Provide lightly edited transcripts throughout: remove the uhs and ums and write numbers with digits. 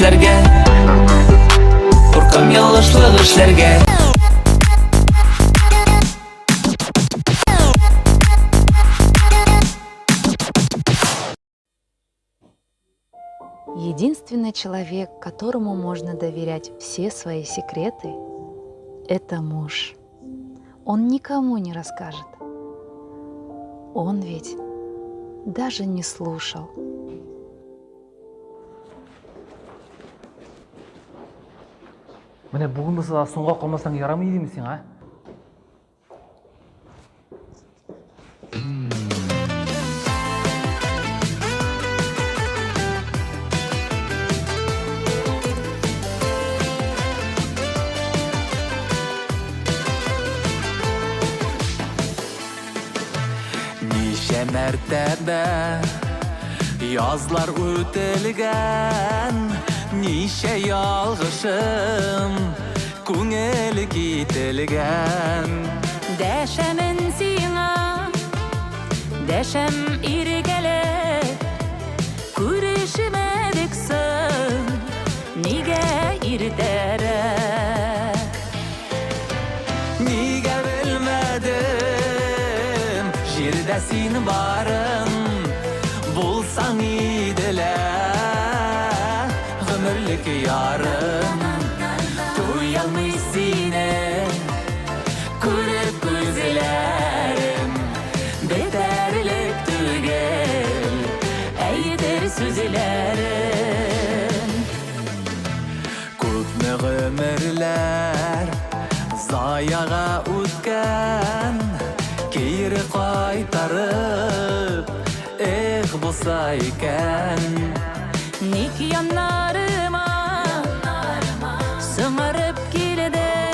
эшләргә, куркам ялгышлык эшләргә. Единственный человек, которому можно доверять все свои секреты, это муж. Он никому не расскажет. Он ведь даже не слушал. Міне бүгін мысыға соңға қалмасаң ярамайды емесің, а? Неше мәртәбә язлар үтелгән, неше ялгышым күңел кителгән. Дәшәмен сиңа, дәшәм иргәле, күрешмәдек соң, нигә иртәрәк? Нигә белмәдем, җирдә син барым, булсаң иделә гомерлек ярым. Туялмый сине күреп күзләрем, бетәрлек түгел әйтер сүзләрем. Күпме гомерләр заяга үткән, кире кайтарып булса икән. Ник яннарыма сыңарып килде,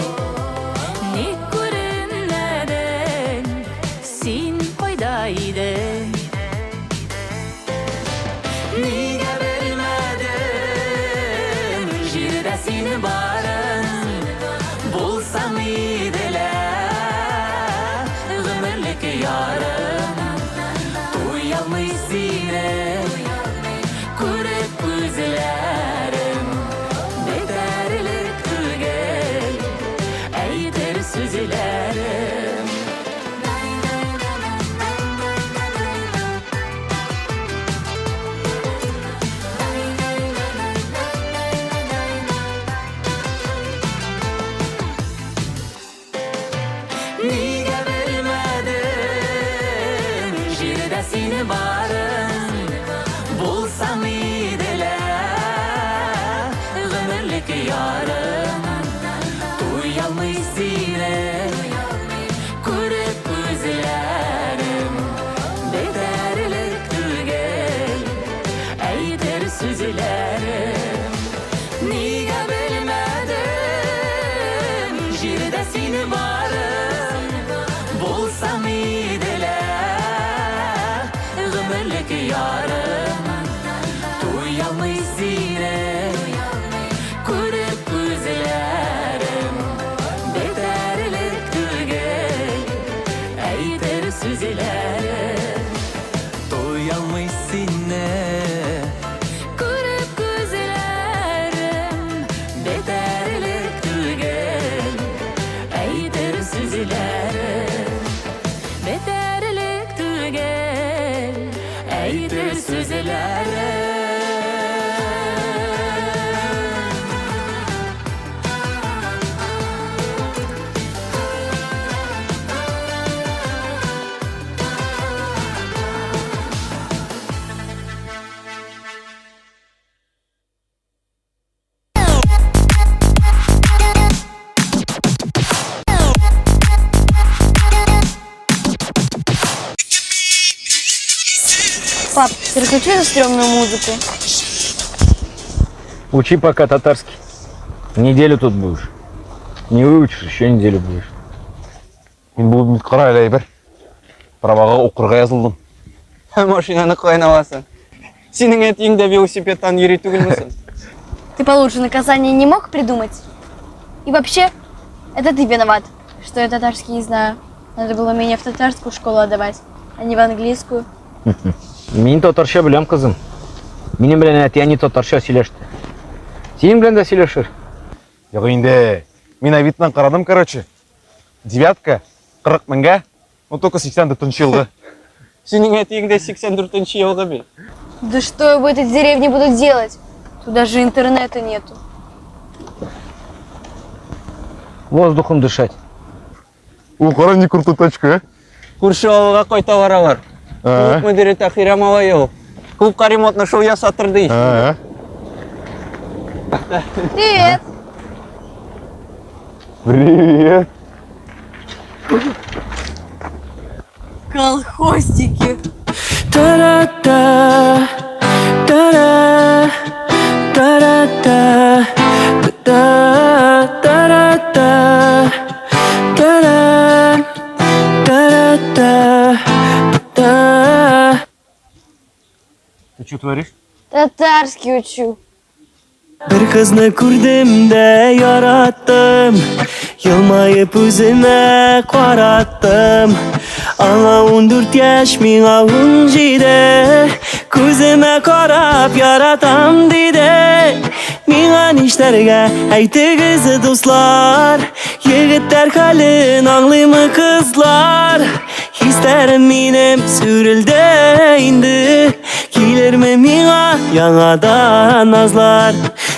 ник күренмәдең, син кайда идең? Нигә белмәдем, җирдә син барым, булсаң иделә гомерлек ярым. Туялмый сине күреп күзләрем, бетәрлек түгел әйтер сүзләрем. Нигә белмәдем, җирдә син барым, булсаң иделә гомерлек ярым. Туялмый сине күреп күзләрем, бетәрлек түгел әйтер сүзләрем. Нигә белмәдем, җирдә син барым, булсаң иделә гомерлек ярым. Туялмый сине күреп күзләрем, бетәрлек түгел әйтер сүзләрем. Туялмый сине Күреп күзләрем, бетәрлек түгел әйтер сүзләрем. Бетәрлек түгел әйтер сүзләрем. Пап, переключи на стрёмную музыку. Учи пока татарский. Неделю тут будешь. Не выучишь, еще неделю будешь. Мен бүгін қара айлай бір. Праваға оқырға yazылдым. Машинаны қойна аласың. Сенің етіңде велосипедтан үйрету келмесін. Ты получше наказание не мог придумать? И вообще, это ты виноват, что я татарский не знаю. Надо было меня в татарскую школу отдавать, а не в английскую. Мен татарша білем, қызым. Менің білен әтияне татарша сөйлешті. Сен белән дә сөйләшер. Yok inде. Мен авитнан карадым, короче. Девятка, 40 меңгә, но только 84 елгы. Синең әтиеңдә 84 елгы бит. Да что в этой деревне будут делать? Тут даже интернета нету. Воздухом дышать. У, кара не крутой тачка, Күрше авылга кайта баралар. Клуб мөдире Тахир Амалаев. Клубка ремонтны шул ясатыр ди. Привет! Привет. Колхозники! Та-ра-та, та-ра, та-ра-та, та-та, та-ра-та, та-ра, та-ра-та, та-та. Ты что творишь? Татарский учу. Bir kızını kürdüm de yarattım, yılmayıp üzüme karattım. Ana 14 yaş, mina 17, gözüme karap yaratam dedi. Mina nişlerge aytığızı dostlar, yigitler halin anlıyımı kızlar. Hislerim benim sürüldü indi, gelir mi mina yanadan nazlar.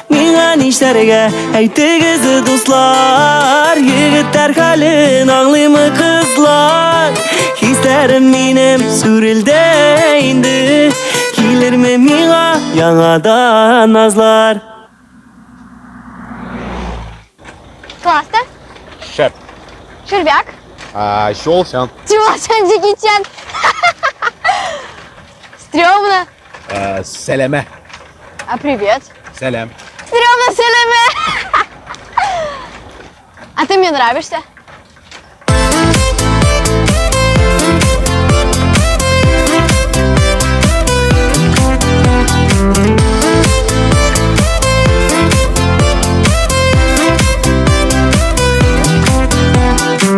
Mina nişlerge aytığızı dostlar, yigitler halin anlıyımı kızlar. Hislerim benim sürüldü indi, gelir mi mina yanadan nazlar. Классно? Şer. Червяк? Şolşan. Тимошан Джеки Чан. Стрёмно. Seleme. А привет? Selam. Стрёмно, Селеме. А ты мне нравишься?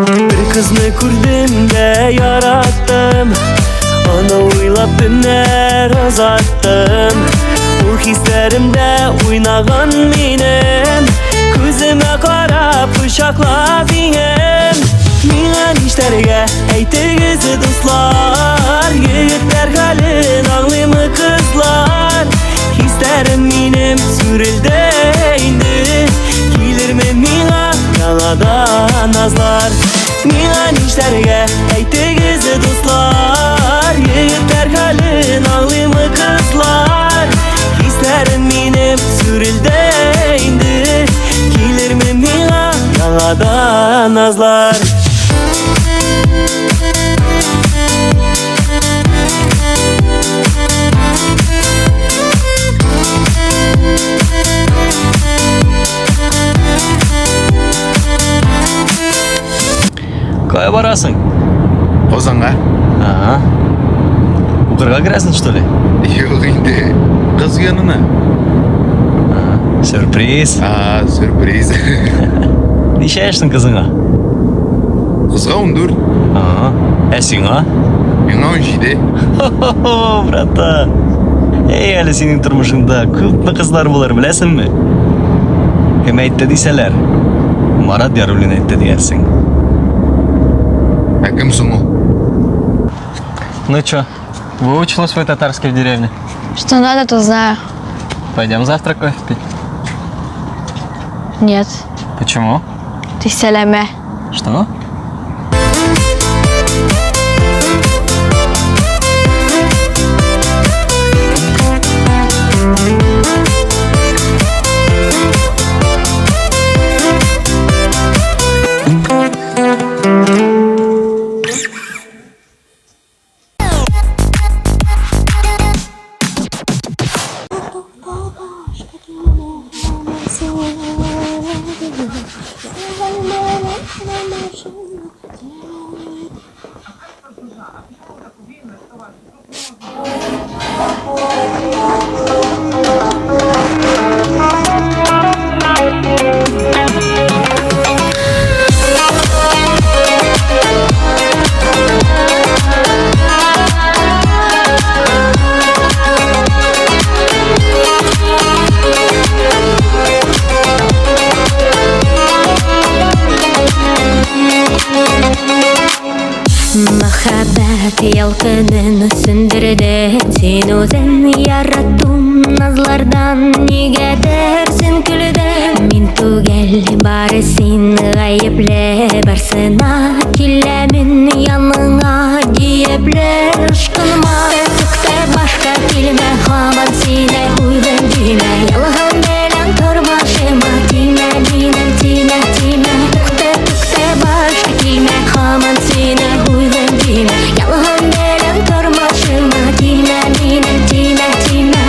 Bir kızını kürdüm de yarattım, ana oylap günler uzattım. O hislerimde oynagan benim, gözüme karap uşakla benim. Mina nişlerge aytığızı dostlar, yigitler halin anlıyımı kızlar. Hislerim benim sürüldü indi, gelir mi mina yaladan nazlar. Mina nişlerge aytığızı dostlar, yigitler halin anlıyımı kızlar. Hislerim benim sürüldü indi, gelir mi mina yaladan nazlar. Кая барасың? Ozan'a. Ага. Укырга киресиң, что ли? Yok indi. Kız yanına. Сюрприз. Sürpriz. Ниче яшьсең кызыңа? Kızga 14. Ага. Ә сиңа? Миңа 17. Хо-хо, брата. Эй, әле синең тормышыңда күпме кызлар булыр, беләсеңме? Кем әйтте дисәләр? Марат Яруллин әйтте диярсең. А кем соң ул? Ну чё, выучила свой татарский в деревне? Что надо, то знаю. Пойдем завтра кофе пить. Нет. Почему? Ты Селеме. Что? Thank you. Yalkının söndürdün sen özün yarattın nazlardan nige dersin külden Min tugel bari sen gayipler barsına Kilemin yanına diyepler aşkınıma Tıkta başka kelime haman sine uygun dime Yalğan belen tormaşıma dime dinem dime dime Tıkta başka kelime haman sine uygun dime Yalğan belen tormaşıma dime dinem dime dime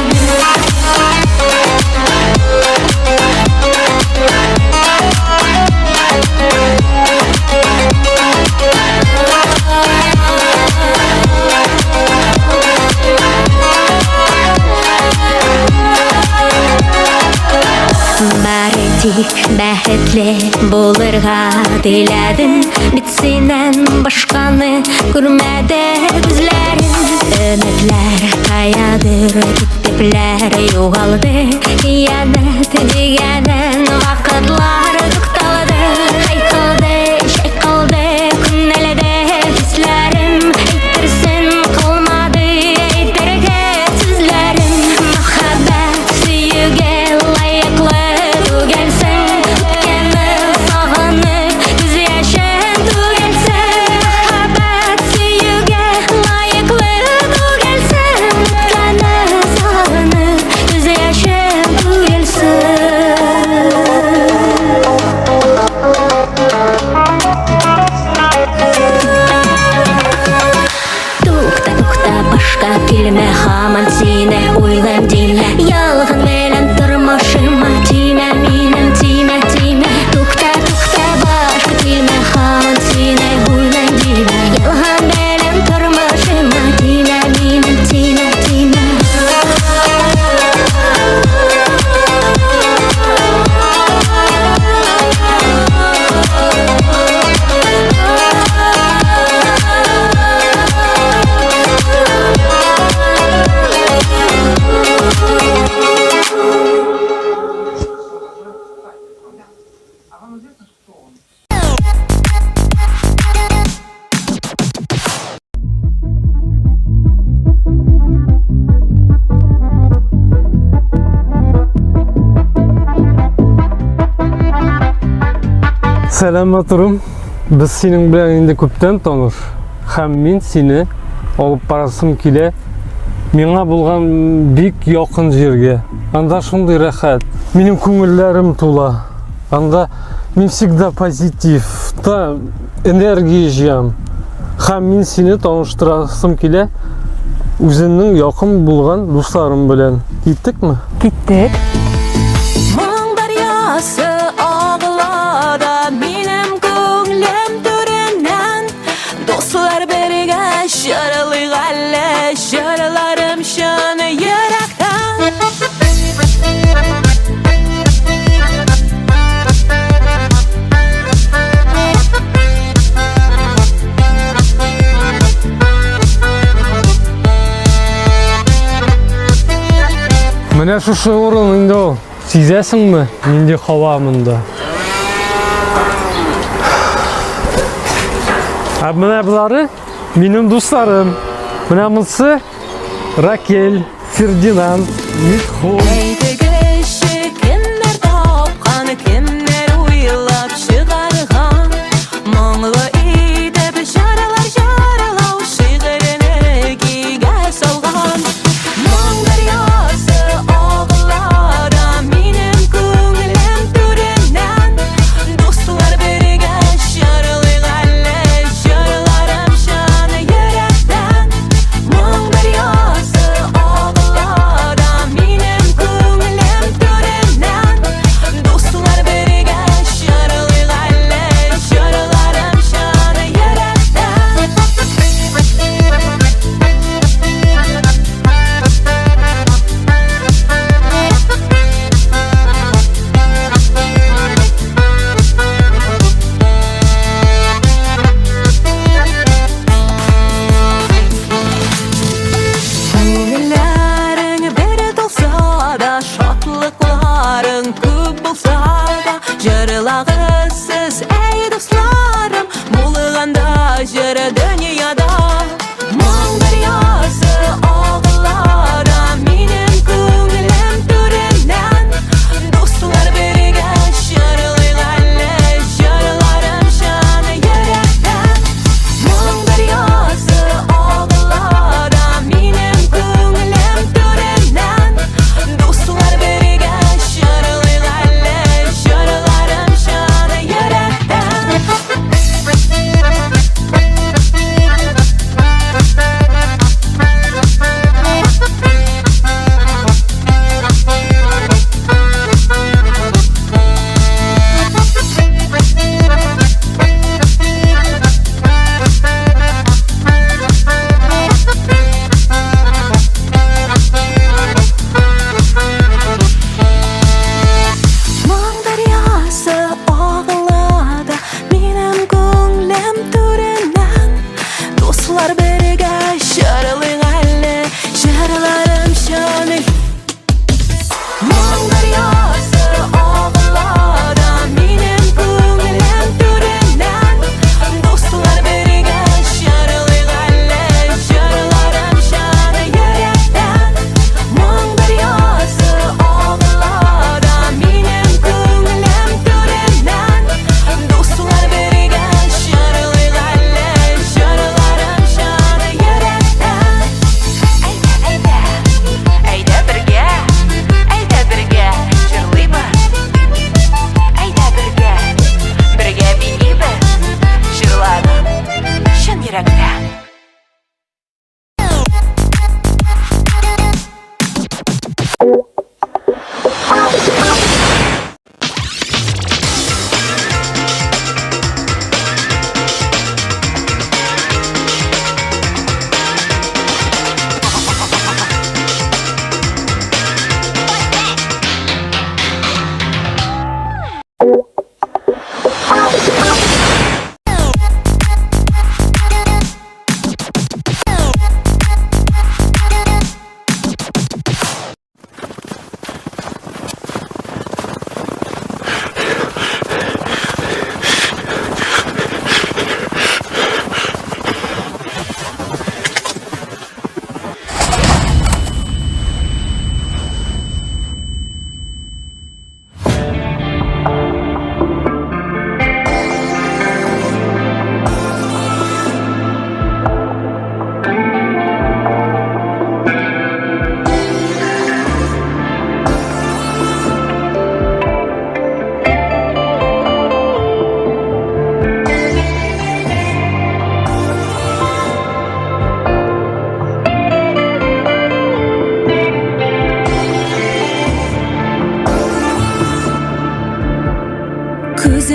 Тик бәхетле булырга теләдең Бит синнән башканы күрмәде күзләрем Өметләр каядыр киттепләр югалды Янәт дигәнен вакытлар тукталды Хайкылды, шайкылды күннәләдә хисләрем Әйтерсең калмады әйтергә сүзләрем Мәхәббәт сөюгә лаеклы Kelime haman sine uygun dime Yalğın belen tırmaşıma Time minem time time Tukta başka kelime haman sine uygun dime Yalğın belen tırmaşıma Time minem time time Сәләмәт Biz senin bilen indi köpten tanır. Hem min seni alıp barasım kile. Миңа булган бик якын җиргә. Анда шундый рәхәт. Минем күңелләрем тула. Анда мин всегда позитив, та энергия җыям. Һәм мин сине таныштырасым килә үземнең якын булган дусларым белән. Киттекме? Киттек. Моң дарьясы агылада минем күңлем түреннән Дуслар бергә шарылый әллә шарыларым шаны йөрәктән Менә шушы урын инде ул. Сизәсеңме? Нинди һава монда. Менә булары минем дусларым. Менә монсы Ракель, Фердинанд, Митхун. Әйтегезче, кемнәр тапкан, кемнәр уйлап чыгарган Моңлы итеп шаралар шаралау шигырене кигә салган Моң дарьясы агылада минем күңлем түреннән Дуслар бергә шарылый әллә шарыларым шаны йөрәктән Моң дарьясы агылада минем күңлем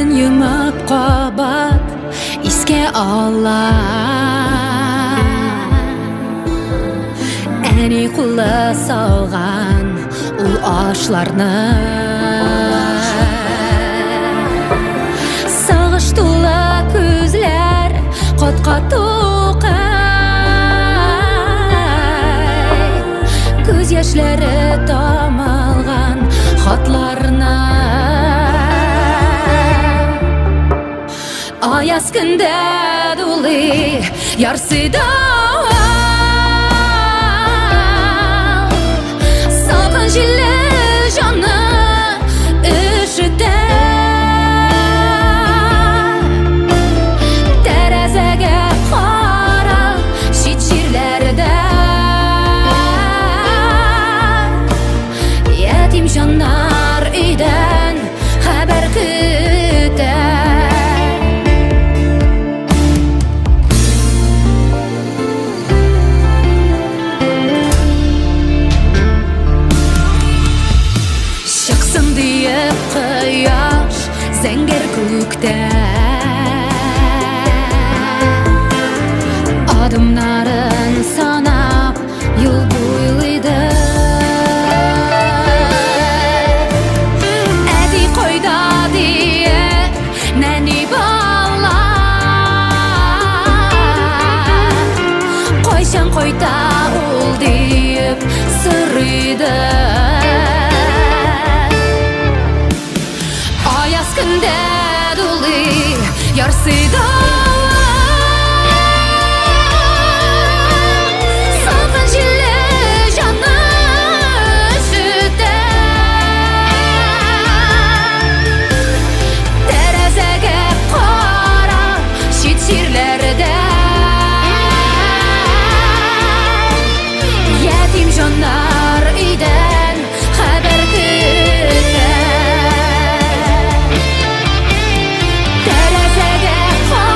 Күзін юмып қабат Иске ала Әни құлы салған Ұл ашларны Сағыш тұлы күзлер Қотқа туқай Көз яшьләре тамалған Хатларына Аяз күндә дулый Ярсыйда Салқын җилле җанны өшетә Тәрәзәгә кара чит җирләрдә Ятим җаннар өйдән хәбәр көтә Чыксын диеп кояш зәңгәр күктә Адымнарын санап юл буйлыйды Әти койда диеп нәни бала Койчан койта ул диеп сорыйды Аяз күндә дулый ярсыйда Салқын җилле җанны өшетә Тәрәзәгә кара чит җирләрдә Ятим җаннар өйдән хәбәр көтә Тәрәзәгә кара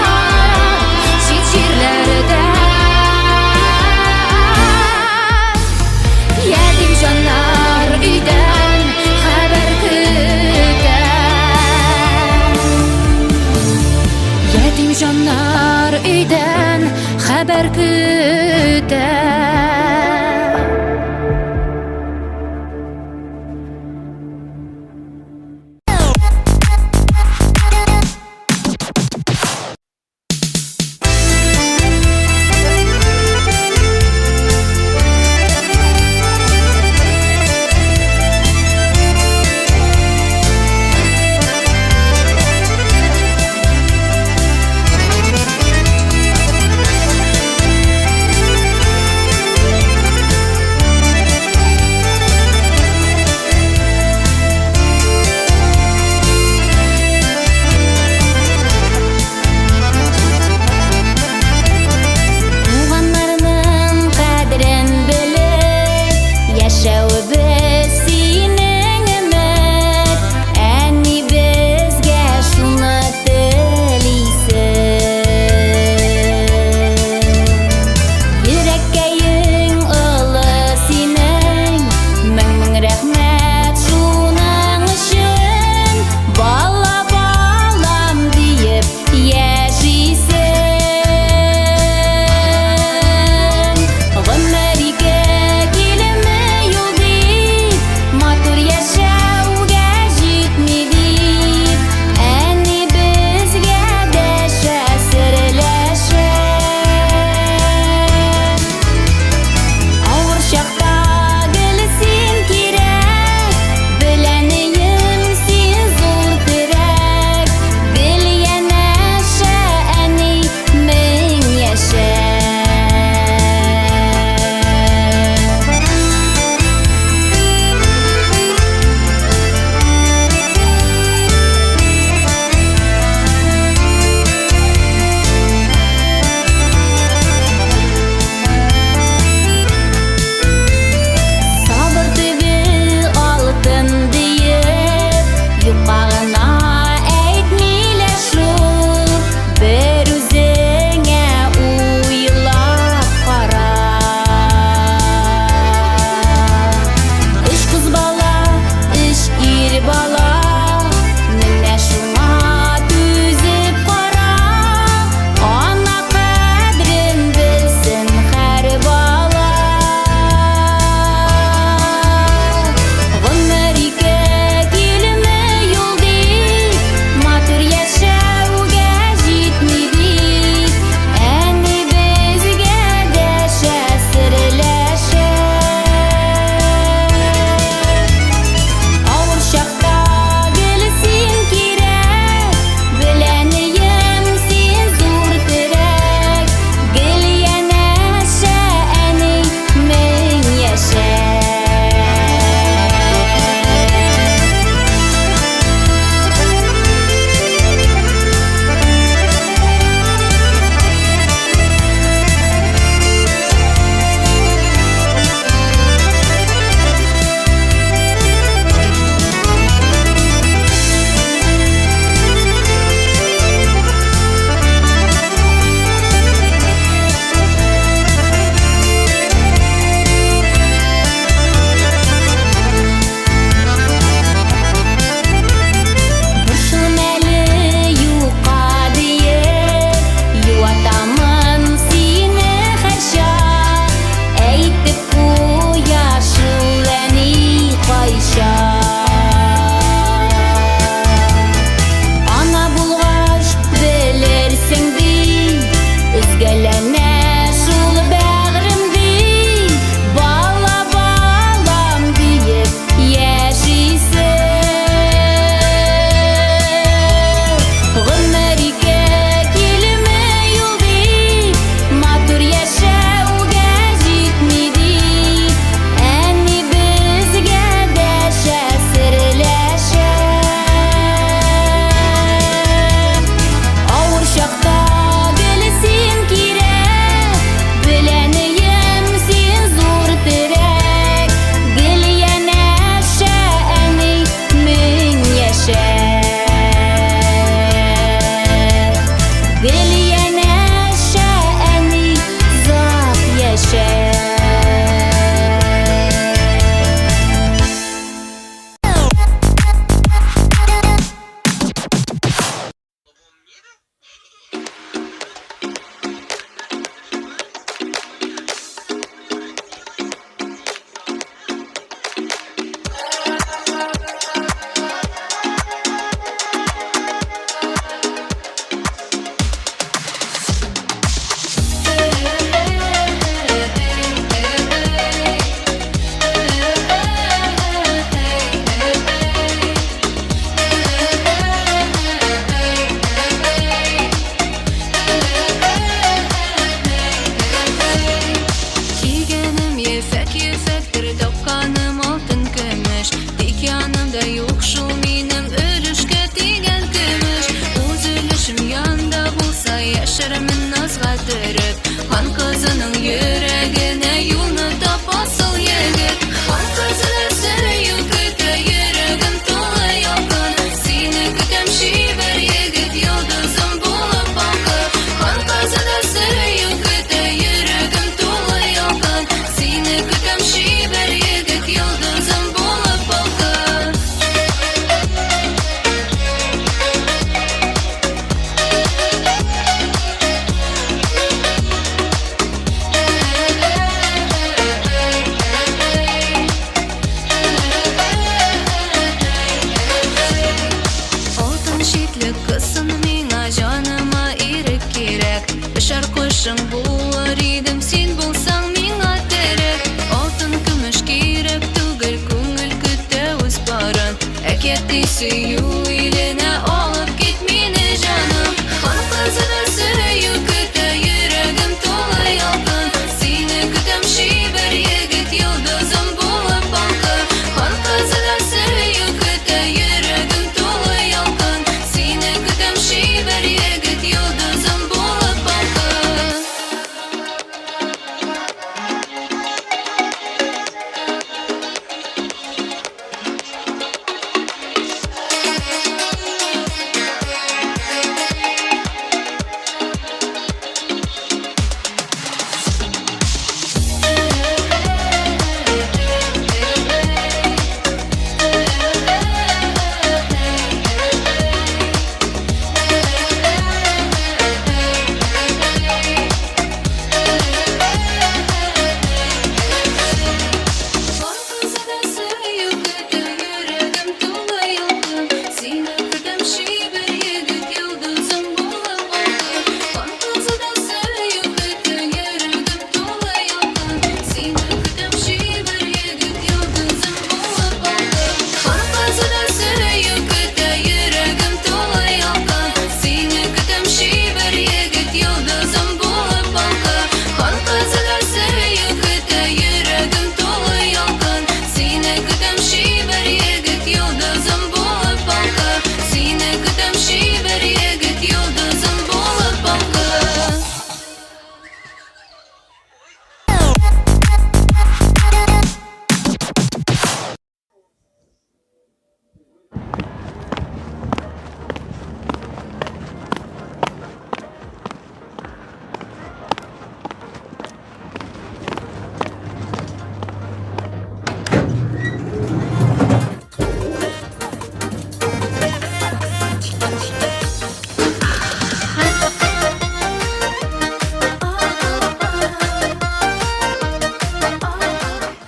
Kızın mina canıma irek gerek Düşer kuşum bulur idim sen bulsan mina terek Altın gümüş gerek tugel көңіл kütte öz barın Әкетті süyü iline alıp git meni canım Хан kızı da süyü kütte yüreğim tola yalgın Seni kütem şiber yegit yıldızım bulup balkı Хан kızı da süyü kütte yüreğim tola yalgın Seni kütem şiber yegit yıldızım bulup balkı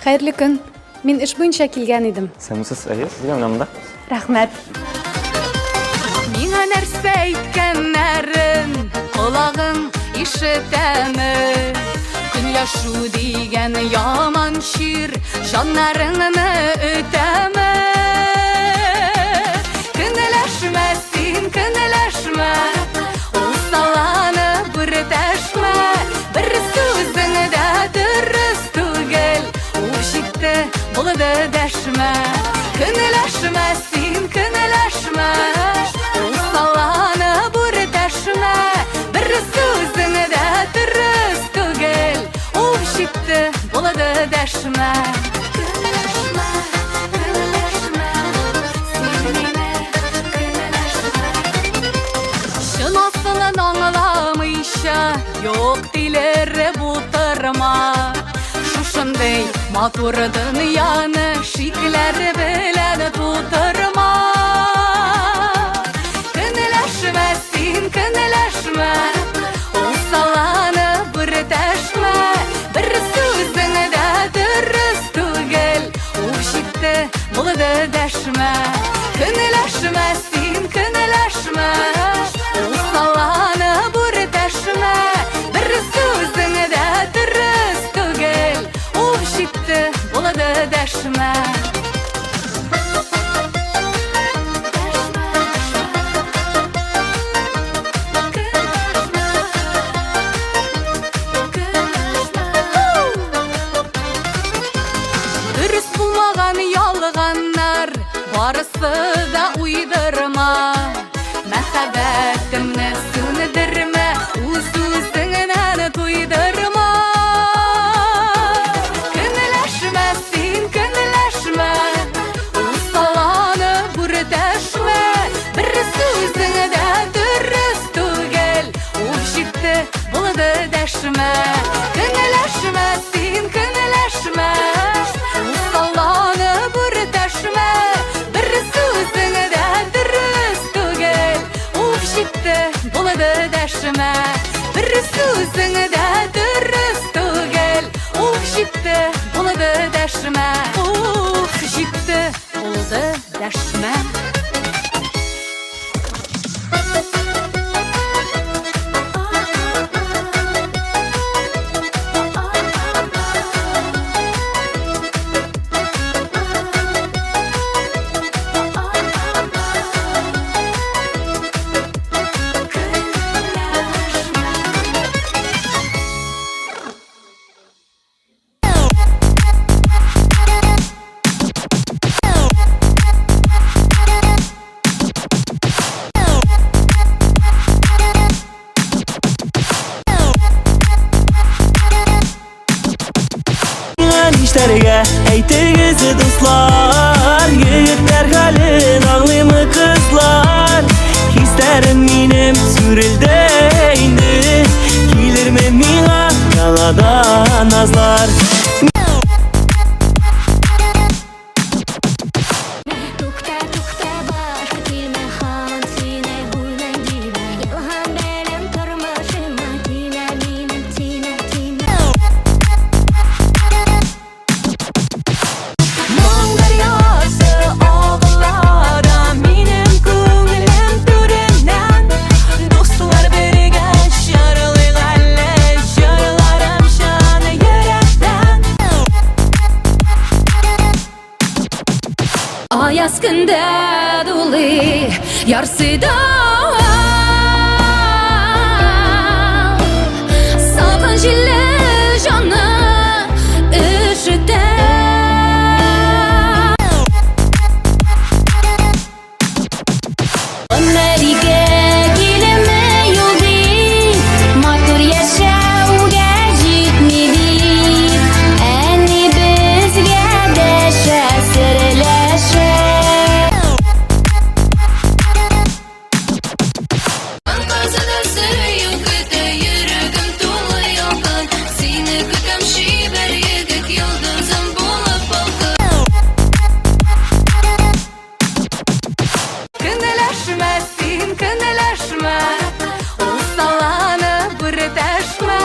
Xayrlı gün. Мен iş boyunca kelgan edim. Сәмсіз әйе, сізге мынамда. Рахмәт. Миңа нәрсә әйткәннәрен колагың ишетәме? Көн яшу дигән яман шир җаннарыңны үтәме? Көнләшмә син, көнләшмә, ул саланы бер дәшмә, бер сүзең дә дөрес түгел, ул җитте булды дәшмә. Көнләшмә син, көнләшмә, ул саланы бер дәшмә, бер сүзең дә дөрес түгел, ул җитте булды дәшмә. Көнләшмә, көнләшмә, син мине көнләшмә. Шын асылын аңламыйча, юк диләре бутырма. Шушындай матур дөньяны шикләре белән тутырма. Көнләшмә син, көнләшмә, ул саланы бер дәшмә, бер сүзең дә дөрес түгел, ул җитте булды дәшмә. Көнләшмә син, көнләшмә, ул саланы бер дәшмә, бер сүзең дә дөрес түгел, ул җитте булды дәшмә. Дөрес булмаган ялганнар барысы да уйдырма. Мәхәббәтемне сүндермә, үз-үзеңнән туйдырма. Көнләшмә син, көнләшмә, ул саланы бер дәшмә, бер сүзең дә дөрес түгел, ул җитте булды дәшмә. Көнләшмә син, көнләшмә, ул саланы бер дәшмә, бер сүзең дә дөрес түгел, ул җитте булды дәшмә. Бер сүзең дә дөрес түгел, ул җитте булды дәшмә. Ух, җитте булды дәшмә. Күңелемдә дулы ярсыйда салкын җилле җанны өшетә. Ömrüge kilime yoldi, matur yaşauga jitmedi. Eni bizga desha sirlasha. Anqasada sir yo'q edi, yuragim to'la yolg'on. Seni kutam shibar yigit yulduzim bo'lib qoldi. Kınılaşmasın, kınılaşma. Usalаны bir taşma.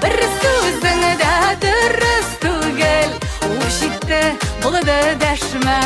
Bir sözünü de dürüst tugel. O şitte buldu deşme.